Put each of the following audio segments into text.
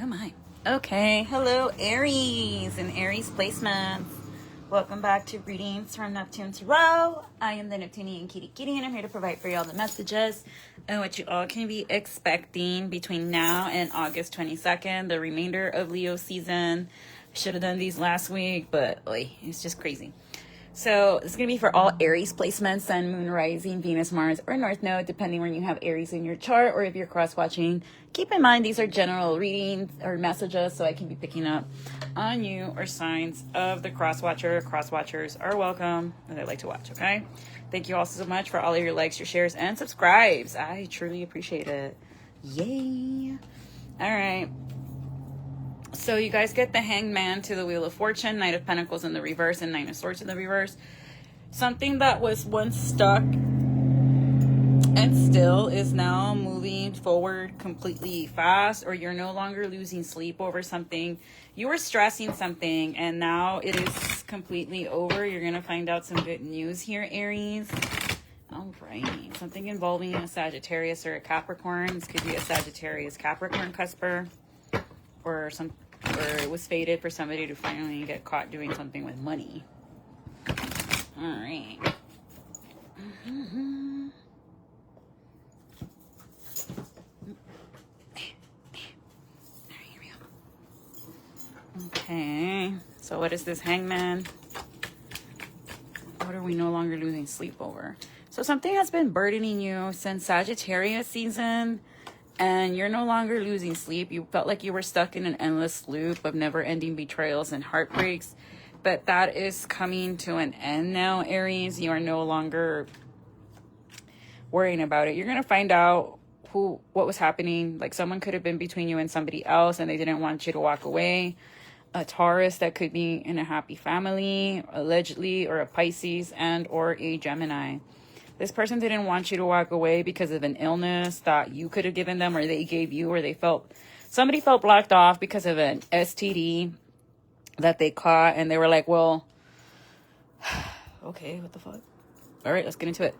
Oh my. Okay. Hello, Aries and Aries placements. Welcome back to Readings from Neptune Tarot. I am the Neptuniankittykitty, and I'm here to provide for you all the messages and what you all can be expecting between now and August 22nd, the remainder of Leo season. I should have done these last week, but it's just crazy. So it's going to be for all Aries placements, Sun, Moon, Rising, Venus, Mars, or North Node, depending when you have Aries in your chart or if you're cross-watching. Keep in mind these are general readings or messages, so I can be picking up on you or signs of the cross-watcher. Cross-watchers are welcome, and I like to watch, okay? Thank you all so much for all of your likes, your shares, and subscribes. I truly appreciate it. Yay! All right. So you guys get the Hangman to the Wheel of Fortune, Knight of Pentacles in the reverse, and Nine of Swords in the reverse. Something that was once stuck and still is now moving forward completely fast, or you're no longer losing sleep over something. You were stressing something, and now it is completely over. You're going to find out some good news here, Aries. All right. Something involving a Sagittarius or a Capricorn. This could be a Sagittarius Capricorn cusper. Or it was fated for somebody to finally get caught doing something with money. All right. Here we go. Okay. So what is this Hangman? What are we no longer losing sleep over? So something has been burdening you since Sagittarius season. And you're no longer losing sleep. You felt like you were stuck in an endless loop of never-ending betrayals and heartbreaks. But that is coming to an end now, Aries. You are no longer worrying about it. You're going to find out what was happening. Like someone could have been between you and somebody else, and they didn't want you to walk away. A Taurus that could be in a happy family, allegedly, or a Pisces and or a Gemini. This person didn't want you to walk away because of an illness that you could have given them, or they gave you, or somebody felt blocked off because of an STD that they caught, and they were like, well, okay, what the fuck? All right, let's get into it.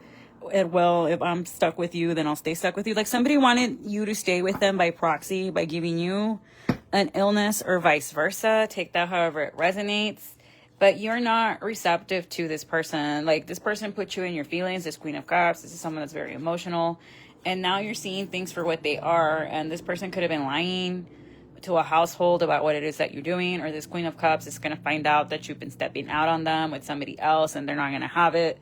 And well, if I'm stuck with you, then I'll stay stuck with you. Like somebody wanted you to stay with them by proxy, by giving you an illness, or vice versa. Take that however it resonates. But you're not receptive to this person. Like this person put you in your feelings. This Queen of Cups. This is someone that's very emotional. And now you're seeing things for what they are. And this person could have been lying to a household about what it is that you're doing. Or this Queen of Cups is going to find out that you've been stepping out on them with somebody else, and they're not going to have it.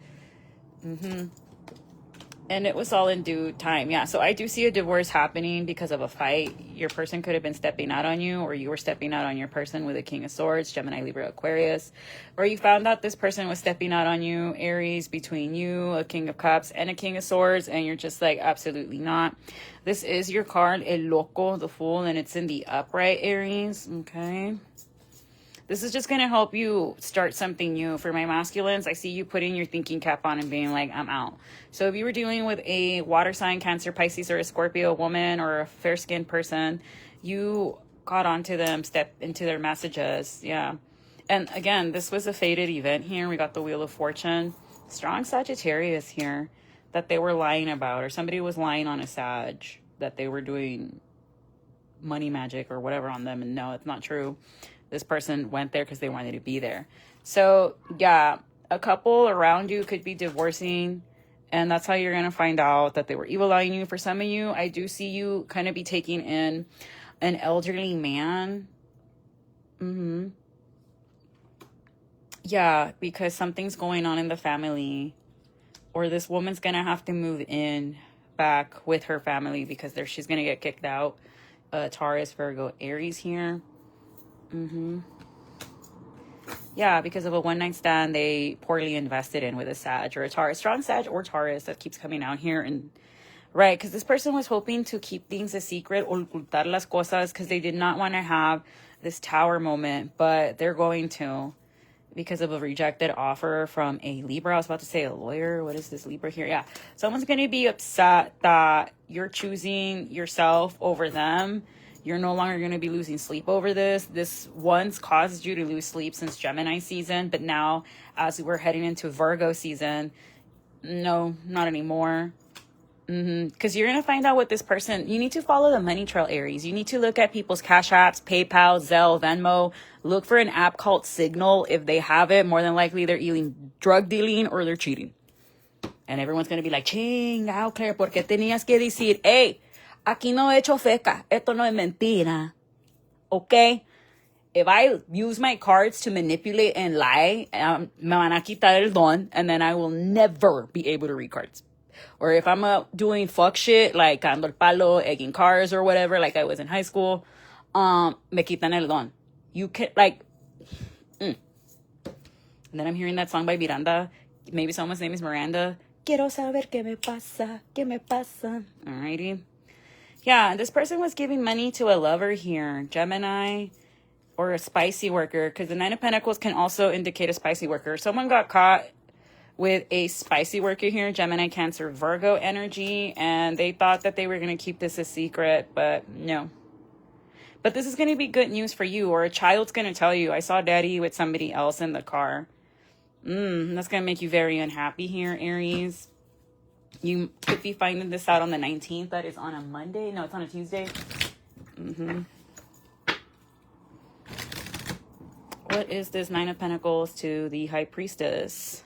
And it was all in due time. Yeah, so I do see a divorce happening because of a fight. Your person could have been stepping out on you, or you were stepping out on your person with a King of Swords, Gemini, Libra, Aquarius. Or you found out this person was stepping out on you, Aries, between you, a King of Cups, and a King of Swords, and you're just like, absolutely not. This is your card, El Loco, the Fool, and it's in the upright, Aries, okay? This is just going to help you start something new. For my masculines, I see you putting your thinking cap on and being like, I'm out. So if you were dealing with a water sign, Cancer, Pisces, or a Scorpio woman, or a fair-skinned person, you caught onto them, stepped into their messages. Yeah. And again, this was a fated event here. We got the Wheel of Fortune. Strong Sagittarius here that they were lying about, or somebody was lying on a Sag that they were doing money magic or whatever on them. And no, it's not true. This person went there because they wanted to be there. So, yeah, a couple around you could be divorcing. And that's how you're going to find out that they were evil eyeing you. For some of you, I do see you kind of be taking in an elderly man. Yeah, because something's going on in the family. Or this woman's going to have to move in back with her family because she's going to get kicked out. Taurus, Virgo, Aries here. Yeah, because of a one-night stand they poorly invested in with a Sag or a Taurus. Strong Sag or Taurus that keeps coming out here. And right, because this person was hoping to keep things a secret, ocultar las cosas, because they did not want to have this Tower moment, but they're going to, because of a rejected offer from a Libra. I was about to say a lawyer. What is this Libra here? Yeah, someone's going to be upset that you're choosing yourself over them. You're no longer going to be losing sleep over this. This once caused you to lose sleep since Gemini season, but now as we're heading into Virgo season, no, not anymore. Because you're going to find out what this person, you need to follow the money trail, Aries. You need to look at people's Cash Apps, PayPal, Zelle, Venmo. Look for an app called Signal. If they have it, more than likely they're either drug dealing or they're cheating. And everyone's going to be like, chingao, Claire, ¿por qué tenías que decir, hey, aquí no he hecho feca, esto no es mentira? Okay? If I use my cards to manipulate and lie, me van a quitar el don, and then I will never be able to read cards. Or if I'm doing fuck shit, like cagando el palo, egging cars or whatever, like I was in high school, me quitan el don. You can, like, And then I'm hearing that song by Miranda. Maybe someone's name is Miranda. Quiero saber qué me pasa, qué me pasa. Alrighty. Yeah, this person was giving money to a lover here. Gemini or a spicy worker. Because the Nine of Pentacles can also indicate a spicy worker. Someone got caught with a spicy worker here. Gemini, Cancer, Virgo energy. And they thought that they were going to keep this a secret. But no. But this is going to be good news for you. Or a child's going to tell you, I saw daddy with somebody else in the car. That's going to make you very unhappy here, Aries. You could be finding this out on the 19th. That is on a Monday. No, it's on a Tuesday. What is this Nine of Pentacles to the High Priestess?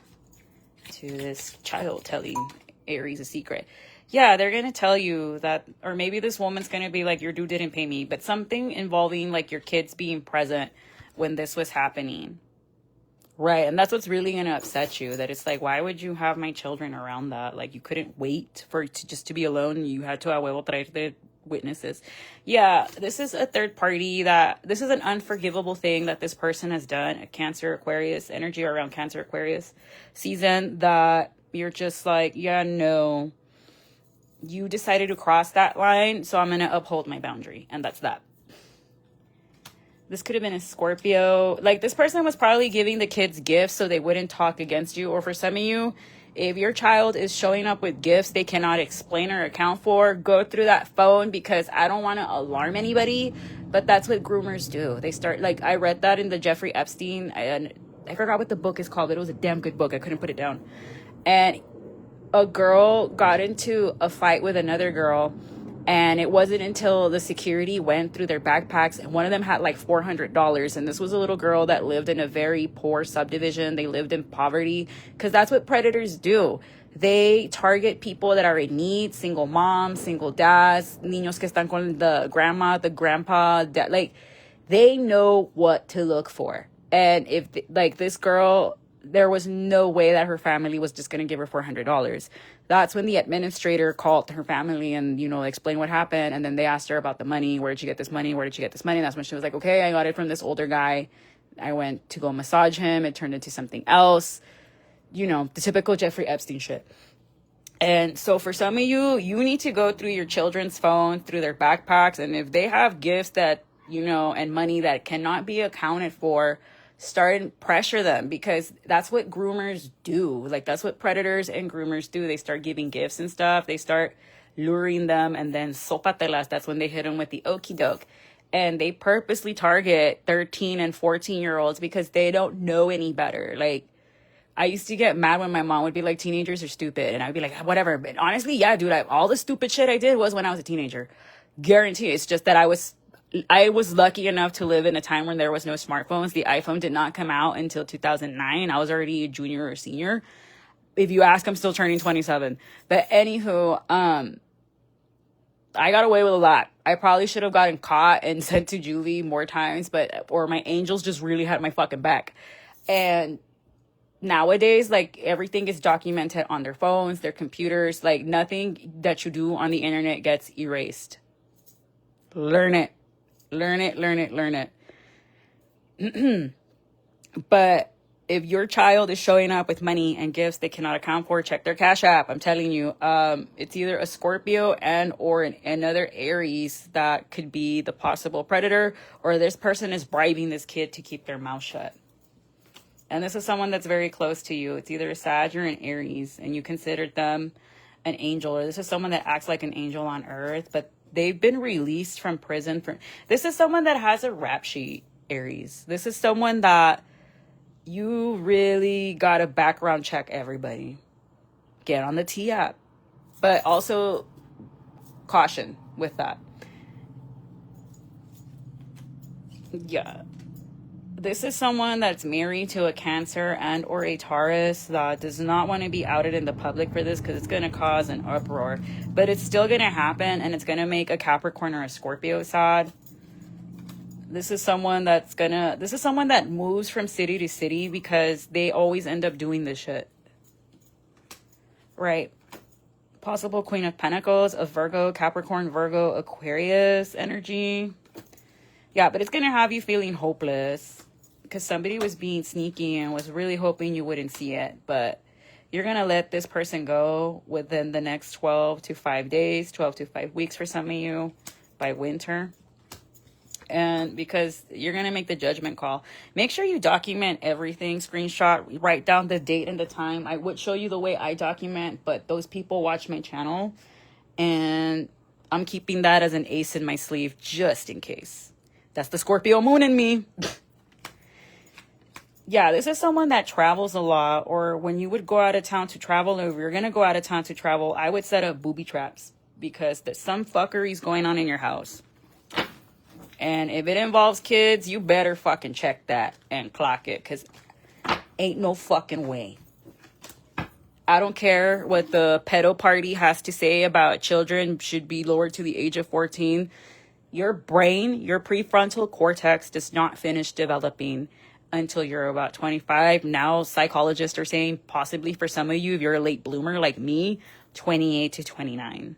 To this child telling Aries a secret. Yeah, they're going to tell you that, or maybe this woman's going to be like, your dude didn't pay me. But something involving like your kids being present when this was happening. Right, and that's what's really going to upset you. That it's like, why would you have my children around that? Like, you couldn't wait for just to be alone. You had to a huevo traer the witnesses. Yeah, this is a third party this is an unforgivable thing that this person has done. A Cancer, Aquarius energy around Cancer, Aquarius season that you're just like, yeah, no. You decided to cross that line, so I'm going to uphold my boundary. And that's that. This could have been a Scorpio. Like, this person was probably giving the kids gifts so they wouldn't talk against you. Or for some of you, if your child is showing up with gifts they cannot explain or account for, go through that phone, because I don't want to alarm anybody. But that's what groomers do. They start, like, I read that in the Jeffrey Epstein, and I forgot what the book is called, but it was a damn good book. I couldn't put it down. And a girl got into a fight with another girl. And it wasn't until the security went through their backpacks, and one of them had like $400. And this was a little girl that lived in a very poor subdivision. They lived in poverty, because that's what predators do. They target people that are in need, single moms, single dads, niños que están con the grandma, the grandpa. Like, they know what to look for. And if, like, this girl, there was no way that her family was just going to give her $400. That's when the administrator called her family and, explained what happened. And then they asked her about the money. Where did you get this money? Where did you get this money? And that's when she was like, okay, I got it from this older guy. I went to go massage him. It turned into something else. The typical Jeffrey Epstein shit. And so for some of you, you need to go through your children's phones, through their backpacks. And if they have gifts that, and money that cannot be accounted for, start and pressure them, because that's what groomers do. Like, that's what predators and groomers do. They start giving gifts and stuff. They start luring them, and then sopatelas, that's when they hit them with the okie doke. And they purposely target 13 and 14-year-olds because they don't know any better. Like, I used to get mad when my mom would be like, teenagers are stupid. And I'd be like, whatever. But honestly, yeah, dude, all the stupid shit I did was when I was a teenager. Guarantee. It's just that I was lucky enough to live in a time when there was no smartphones. The iPhone did not come out until 2009. I was already a junior or senior. If you ask, I'm still turning 27. But anywho, I got away with a lot. I probably should have gotten caught and sent to juvie more times, or my angels just really had my fucking back. And nowadays, like, everything is documented on their phones, their computers. Like, nothing that you do on the internet gets erased. Learn it. Learn it, learn it, learn it. But if your child is showing up with money and gifts they cannot account for, check their Cash App. I'm telling you, it's either a Scorpio or another Aries that could be the possible predator, or this person is bribing this kid to keep their mouth shut. And this is someone that's very close to you. It's either a Sag or an Aries, and you considered them an angel, or this is someone that acts like an angel on earth, but they've been released from prison. This is someone that has a rap sheet, Aries. This is someone that you really got to background check everybody. Get on the T app. But also caution with that. Yeah. This is someone that's married to a Cancer and or a Taurus that does not want to be outed in the public for this because it's going to cause an uproar. But it's still going to happen, and it's going to make a Capricorn or a Scorpio sad. This is someone that moves from city to city because they always end up doing this shit. Right. Possible Queen of Pentacles, a Virgo, Capricorn, Virgo, Aquarius energy. Yeah, but it's going to have you feeling hopeless because somebody was being sneaky and was really hoping you wouldn't see it. But you're going to let this person go within the next 12 to 5 days, 12 to 5 weeks for some of you by winter. And because you're going to make the judgment call. Make sure you document everything, screenshot, write down the date and the time. I would show you the way I document, but those people watch my channel. And I'm keeping that as an ace in my sleeve just in case. That's the Scorpio moon in me. Yeah, this is someone that travels a lot, or when you would go out of town to travel, or if you're going to go out of town to travel, I would set up booby traps because there's some fuckery's going on in your house. And if it involves kids, you better fucking check that and clock it because ain't no fucking way. I don't care what the pedo party has to say about children should be lowered to the age of 14. Your brain, your prefrontal cortex does not finish developing until you're about 25. Now, psychologists are saying possibly for some of you, if you're a late bloomer like me, 28 to 29.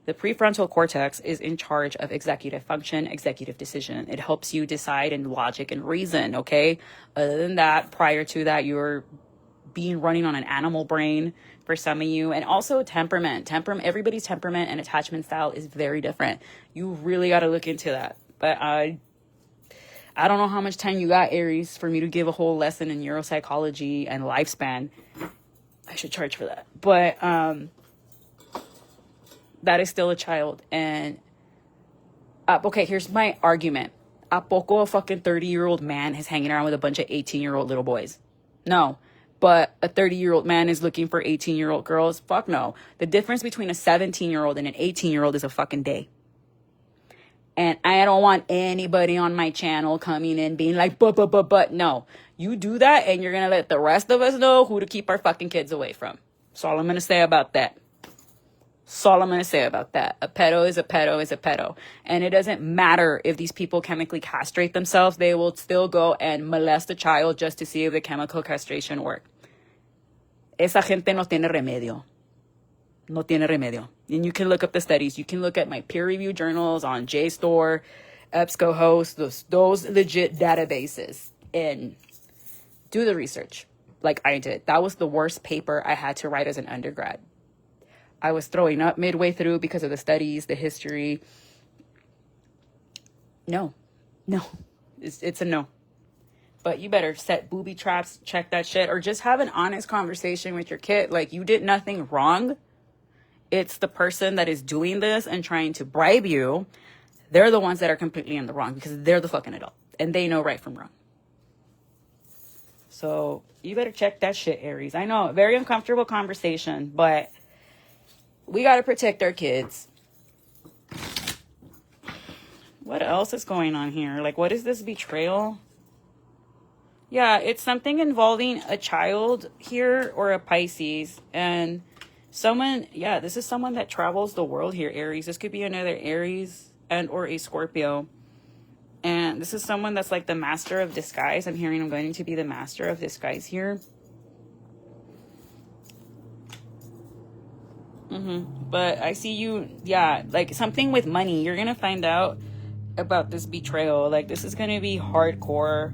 The prefrontal cortex is in charge of executive function, executive decision. It helps you decide in logic and reason, okay? Other than that, prior to that, you're running on an animal brain for some of you. And also temperament. Everybody's temperament and attachment style is very different. You really got to look into that. But I don't know how much time you got, Aries, for me to give a whole lesson in neuropsychology and lifespan. I should charge for that. But that is still a child. And okay, here's my argument. ¿A poco a fucking 30-year-old man is hanging around with a bunch of 18-year-old little boys? No. But a 30-year-old man is looking for 18-year-old girls? Fuck no. The difference between a 17-year-old and an 18-year-old is a fucking day. And I don't want anybody on my channel coming in being like, but. No. You do that and you're going to let the rest of us know who to keep our fucking kids away from. That's all I'm going to say about that. That's all I'm going to say about that. A pedo is a pedo is a pedo. And it doesn't matter if these people chemically castrate themselves. They will still go and molest a child just to see if the chemical castration works. Esa gente no tiene remedio. No tiene remedio. And you can look up the studies. You can look at my peer-reviewed journals on JSTOR, EBSCOhost, those legit databases. And do the research like I did. That was the worst paper I had to write as an undergrad. I was throwing up midway through because of the studies, the history. No. It's a no. But you better set booby traps, check that shit, or just have an honest conversation with your kid. Like, you did nothing wrong. It's the person that is doing this and trying to bribe you. They're the ones that are completely in the wrong because they're the fucking adult. And they know right from wrong. So you better check that shit, Aries. I know, very uncomfortable conversation, but we got to protect our kids. What else is going on here? Like, what is this betrayal? Yeah, it's something involving a child here or a Pisces. And someone, yeah, this is someone that travels the world here, Aries. This could be another Aries and or a Scorpio. And this is someone that's like the master of disguise. I'm hearing I'm going to be the master of disguise here. But I see you, yeah, like something with money. You're going to find out about this betrayal. Like, this is going to be hardcore.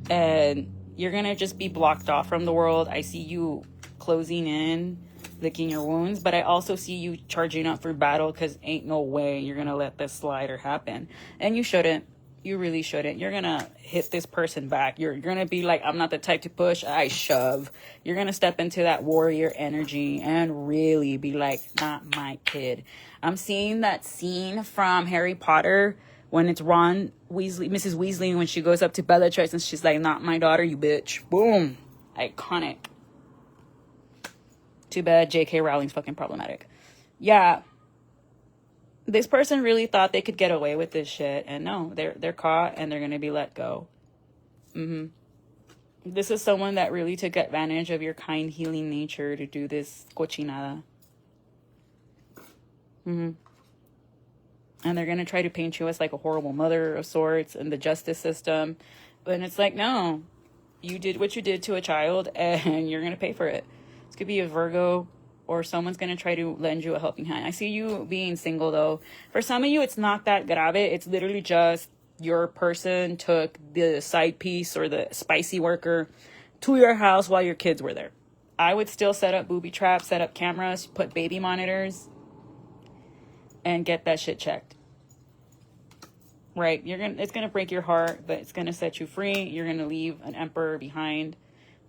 And you're going to just be blocked off from the world. I see you closing in, licking your wounds. But I also see you charging up for battle because ain't no way you're going to let this slide or happen. And you shouldn't. You really shouldn't. You're going to hit this person back. You're going to be like, I'm not the type to push, I shove. You're going to step into that warrior energy and really be like, not my kid. I'm seeing that scene from Harry Potter when it's Ron Weasley, Mrs. Weasley, when she goes up to Bellatrix and she's like, not my daughter, you bitch. Boom. Iconic. Too bad J.K. Rowling's fucking problematic. Yeah. This person really thought they could get away with this shit. And no, they're caught and they're going to be let go. This is someone that really took advantage of your kind, healing nature to do this cochinada. And they're going to try to paint you as like a horrible mother of sorts in the justice system. But it's like, no, you did what you did to a child and you're going to pay for it. This could be a Virgo, or someone's going to try to lend you a helping hand. I see you being single, though. For some of you, it's not that grave. It's literally just your person took the side piece or the spicy worker to your house while your kids were there. I would still set up booby traps, set up cameras, put baby monitors, and get that shit checked. Right? It's going to break your heart, but it's going to set you free. You're going to leave an emperor behind.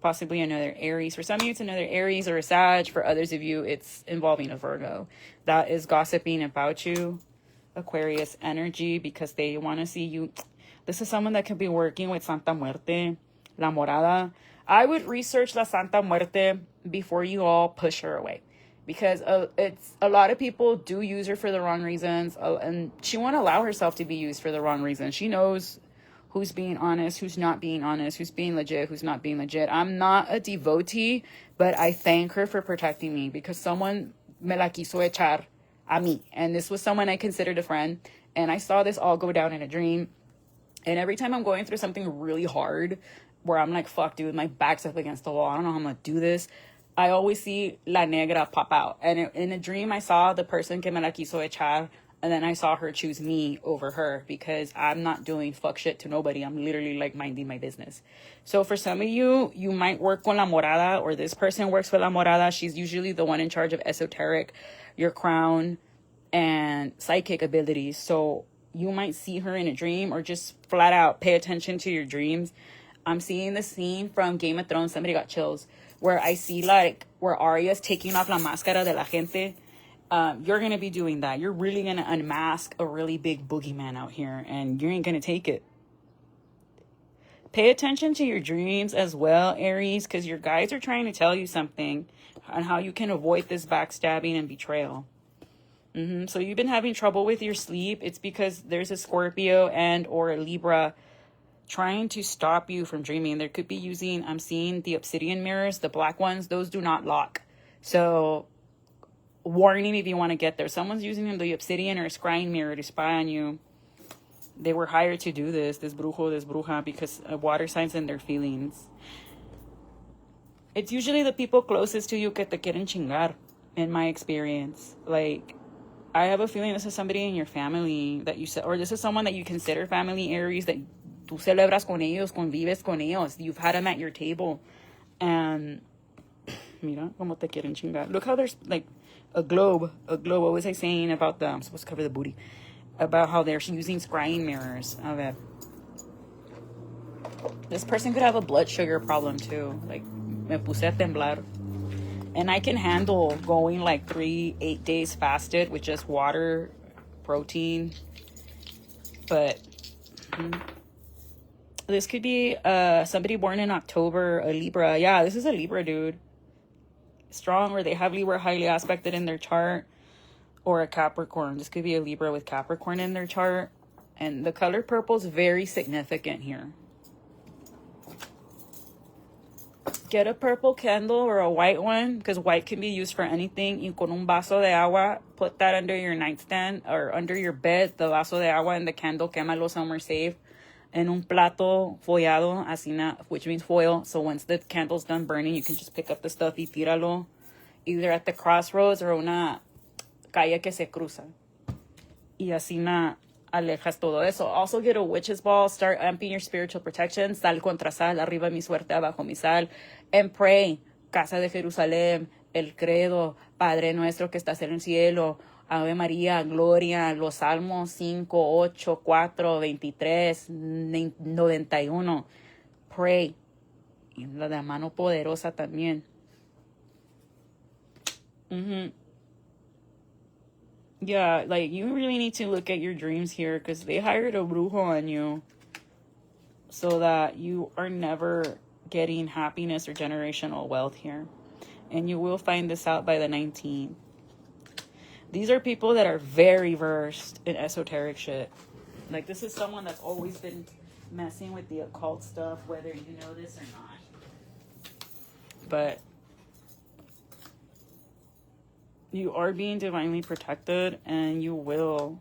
Possibly another Aries. For some of you, it's another Aries or a Sag. For others of you, it's involving a Virgo that is gossiping about you. Aquarius energy, because they want to see you. This is someone that could be working with Santa Muerte, La Morada. I would research La Santa Muerte before you all push her away, because it's a lot of people do use her for the wrong reasons, and she won't allow herself to be used for the wrong reasons. She knows who's being honest, who's not being honest, who's being legit, who's not being legit. I'm not a devotee, but I thank her for protecting me, because someone me la quiso echar a mí. And this was someone I considered a friend. And I saw this all go down in a dream. And every time I'm going through something really hard, where I'm like, fuck, dude, my back's up against the wall, I don't know how I'm going to do this, I always see La Negra pop out. And in a dream, I saw the person que me la quiso echar. And then I saw her choose me over her, because I'm not doing fuck shit to nobody. I'm literally like minding my business. So for some of you, you might work con La Morada, or this person works with La Morada. She's usually the one in charge of esoteric, your crown, and psychic abilities. So you might see her in a dream, or just flat out pay attention to your dreams. I'm seeing the scene from Game of Thrones. Somebody got chills. Where I see like where Arya's taking off la máscara de la gente. You're going to be doing that. You're really going to unmask a really big boogeyman out here, and you ain't going to take it. Pay attention to your dreams as well, Aries, because your guides are trying to tell you something on how you can avoid this backstabbing and betrayal. So you've been having trouble with your sleep. It's because there's a Scorpio and or a Libra trying to stop you from dreaming. There could be I'm seeing the obsidian mirrors, the black ones. Those do not lock. So warning if you want to get there. Someone's using the obsidian or scrying mirror to spy on you. They were hired to do this brujo, this bruja, because of water signs and their feelings. It's usually the people closest to you que te quieren chingar, in my experience. Like, I have a feeling this is somebody in your family that you or this is someone that you consider family, Aries, that tú celebras con ellos, convives con ellos. You've had them at your table. And mira, como te quieren chingar. Look how there's like a globe. What was I saying about I'm supposed to cover the booty. About how they're using scrying mirrors. A ver. This person could have a blood sugar problem too. Like, me puse a temblar. And I can handle going like 8 days fasted with just water, protein. But this could be somebody born in October, a Libra. Yeah, this is a Libra, dude. Strong, or they have Libra highly aspected in their chart. Or a Capricorn. This could be a Libra with Capricorn in their chart. And the color purple is very significant here. Get a purple candle or a white one, because white can be used for anything. Y con un vaso de agua, put that under your nightstand or under your bed. The vaso de agua and the candle, quémalo somewhere safe. En un plato follado, así which means foil. So once the candle's done burning, you can just pick up the stuff y tíralo. Either at the crossroads or una calle que se cruza. Y así alejas todo eso. Also get a witch's ball. Start amping your spiritual protection. Sal contra sal. Arriba mi suerte, abajo mi sal. And pray. Casa de Jerusalén. El credo. Padre nuestro que estás en el cielo. Ave María. Gloria. Los Salmos 5, 8, 4, 23, 91. Pray. Y la de mano poderosa también. Yeah, like, you really need to look at your dreams here, because they hired a brujo on you so that you are never getting happiness or generational wealth here. And you will find this out by the 19th. These are people that are very versed in esoteric shit. Like, this is someone that's always been messing with the occult stuff, whether you know this or not. But you are being divinely protected, and you will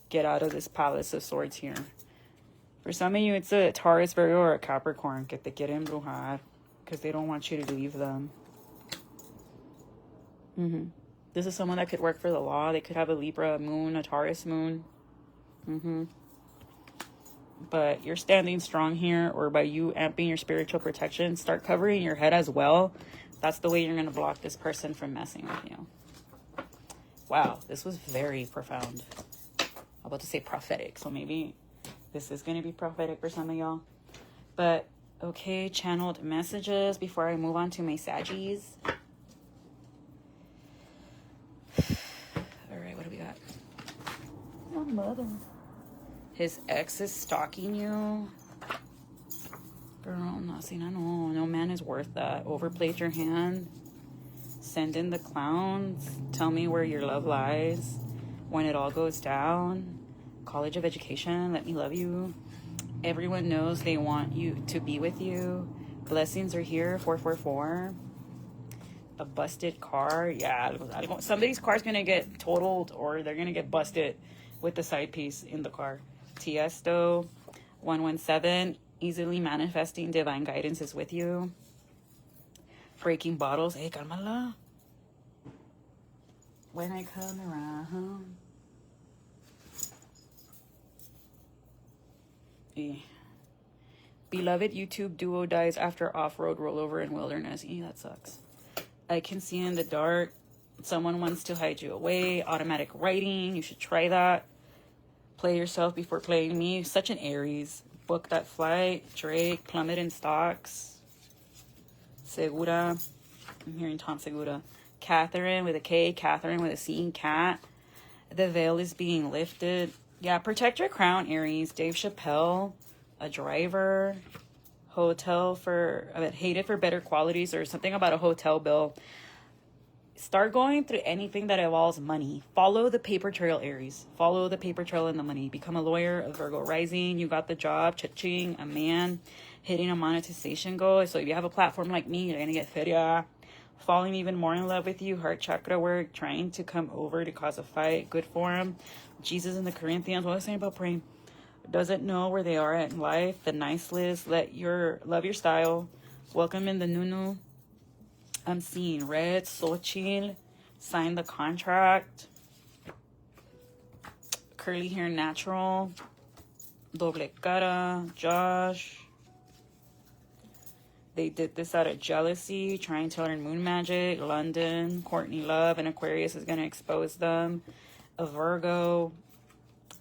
get out of this Palace of Swords here. For some of you, it's a Taurus, Virgo, or a Capricorn que te quieren embrujar because they don't want you to leave them. This is someone that could work for the law. They could have a Libra moon, a Taurus moon. But you're standing strong here, or by you amping your spiritual protection, start covering your head as well. That's the way you're going to block this person from messing with you. Wow, this was very profound. I'm about to say prophetic, so maybe this is going to be prophetic for some of y'all. But, okay, channeled messages before I move on to my Saggies. All right, what do we got? Oh, mother. His ex is stalking you. Girl, nothing, I know. No man is worth that. Overplayed your hand. Send in the clowns. Tell me where your love lies. When it all goes down. College of Education. Let me love you. Everyone knows they want you to be with you. Blessings are here. 444. A busted car. Yeah, somebody's car's gonna get totaled, or they're gonna get busted with the side piece in the car. Tiesto. 117. Easily manifesting divine guidance is with you. Breaking bottles. Hey, calmala. When I come around. Beloved YouTube duo dies after off-road rollover in wilderness. That sucks. I can see in the dark. Someone wants to hide you away. Automatic writing. You should try that. Play yourself before playing me. Such an Aries. Book that flight. Drake. Plummet in stocks. Segura. I'm hearing Tom Segura. Catherine with a K. Catherine with a C. Cat. The veil is being lifted. Yeah, protect your crown, Aries. Dave Chappelle. A driver. Hotel for... hated for better qualities, or something about a hotel bill. Start going through anything that involves money. Follow the paper trail, Aries. Follow the paper trail and the money. Become a lawyer, a Virgo rising. You got the job. Cha-ching, a man. Hitting a monetization goal. So if you have a platform like me, you're going to get feria. Falling even more in love with you. Heart chakra work. Trying to come over to cause a fight. Good for him. Jesus and the Corinthians. What was I saying about praying? Doesn't know where they are at in life. The nice list. Love your style. Welcome in the Nunu. I'm seeing red. Xochitl. Sign the contract. Curly hair natural. Doble cara. Josh. They did this out of jealousy. Trying to learn moon magic. London. Courtney Love. And Aquarius is going to expose them. A Virgo.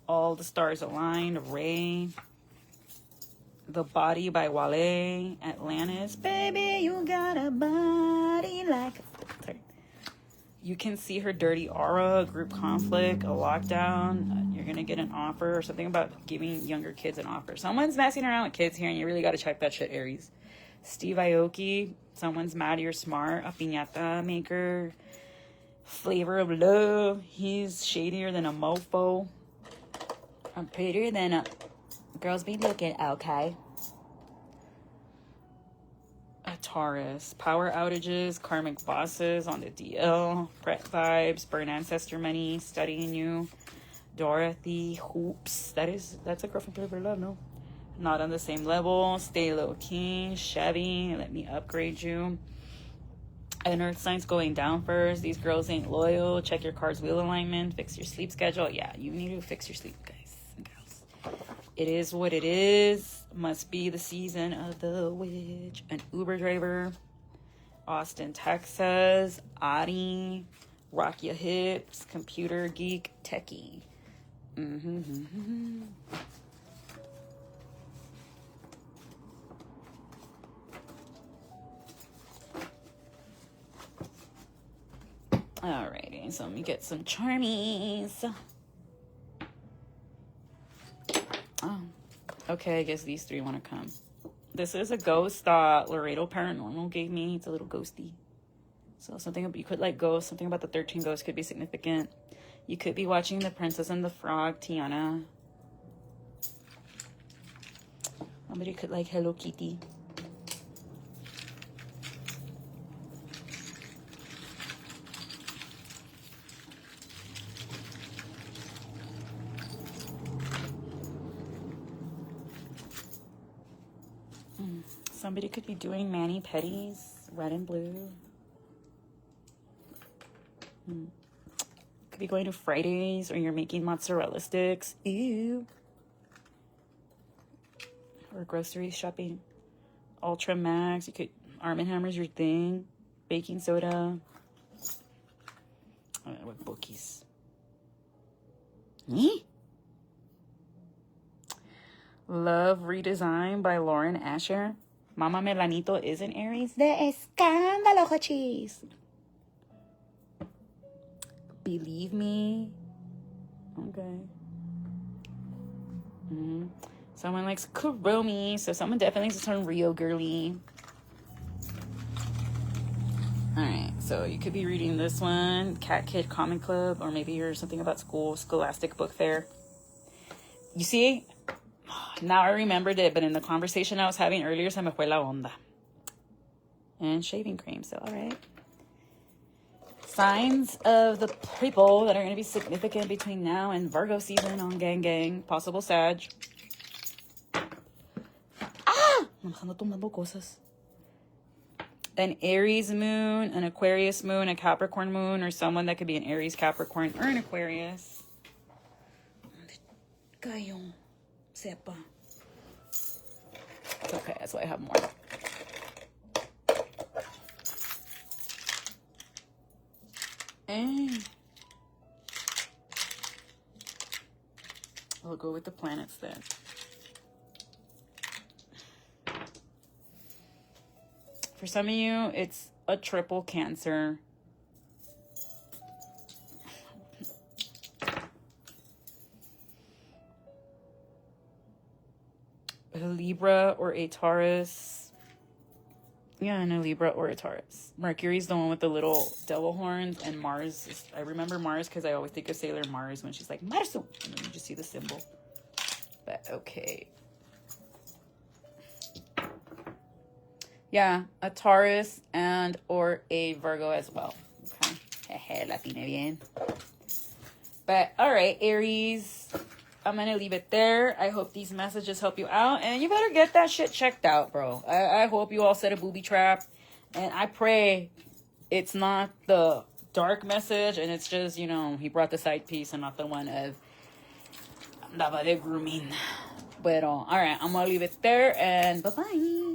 All the stars aligned. Ray. The Body by Wale. Atlantis. Baby, you got a body like... Sorry. You can see her dirty aura, a group conflict, a lockdown. You're going to get an offer, or something about giving younger kids an offer. Someone's messing around with kids here, and you really got to check that shit, Aries. Steve Aoki. Someone's mad you're smart. A piñata maker. Flavor of love. He's shadier than a mofo. I'm prettier than a... Girls be looking, okay. A Taurus. Power outages, karmic bosses on the DL, Pret vibes, burn ancestor money, studying you. Dorothy, hoops. That's a girl from Flavor of Love, no? Not on the same level. Stay low key. Chevy, let me upgrade you. An earth sign's going down first. These girls ain't loyal. Check your cards wheel alignment. Fix your sleep schedule. Yeah, you need to fix your sleep, guys. It is what it is. Must be the season of the witch. An Uber driver. Austin, Texas. Aries. Rock your hips. Computer geek. Techie. Alrighty, so let me get some charmies. Oh, okay, I guess these three want to come. This is a ghost that Laredo Paranormal gave me. It's a little ghosty. So something you could like ghosts, something about the 13 ghosts could be significant. You could be watching The Princess and the Frog, Tiana. Somebody could like Hello Kitty. Somebody could be doing mani-pedis, red and blue. Could be going to Fridays, or you're making mozzarella sticks. Ew. Or grocery shopping. Ultra Max. You could Arm & Hammer's your thing. Baking soda. What bookies? Love Redesign by Lauren Asher. Mama Melanito is an Aries. De escándalo, cochis. Believe Me. Okay. Someone likes Kuromi, so someone definitely likes to turn Rio girly. Alright, so you could be reading this one, Cat Kid Comic Club, or maybe you're something about school, Scholastic Book Fair. You see? Now I remembered it, but in the conversation I was having earlier, se me fue la onda. And shaving cream, so alright. Signs of the people that are going to be significant between now and Virgo season on Gang Gang. Possible Sag. An Aries moon, an Aquarius moon, a Capricorn moon, or someone that could be an Aries, Capricorn, or an Aquarius. Sepa. It's okay, that's why I have more. And I'll go with the planets then. For some of you, it's a triple Cancer. A Libra or a Taurus. Yeah, and a Libra or a Taurus. Mercury's the one with the little devil horns, and Mars is, I remember Mars because I always think of Sailor Mars when she's like, Marsu, and then you just see the symbol. But okay. Yeah, a Taurus and or a Virgo as well. Okay. La tiene bien. But all right, Aries, I'm going to leave it there. I hope these messages help you out. And you better get that shit checked out, bro. I hope you all set a booby trap. And I pray it's not the dark message. And it's just, you know, he brought the side piece and not the one of andaba de grooming. But all right, I'm going to leave it there. And bye-bye.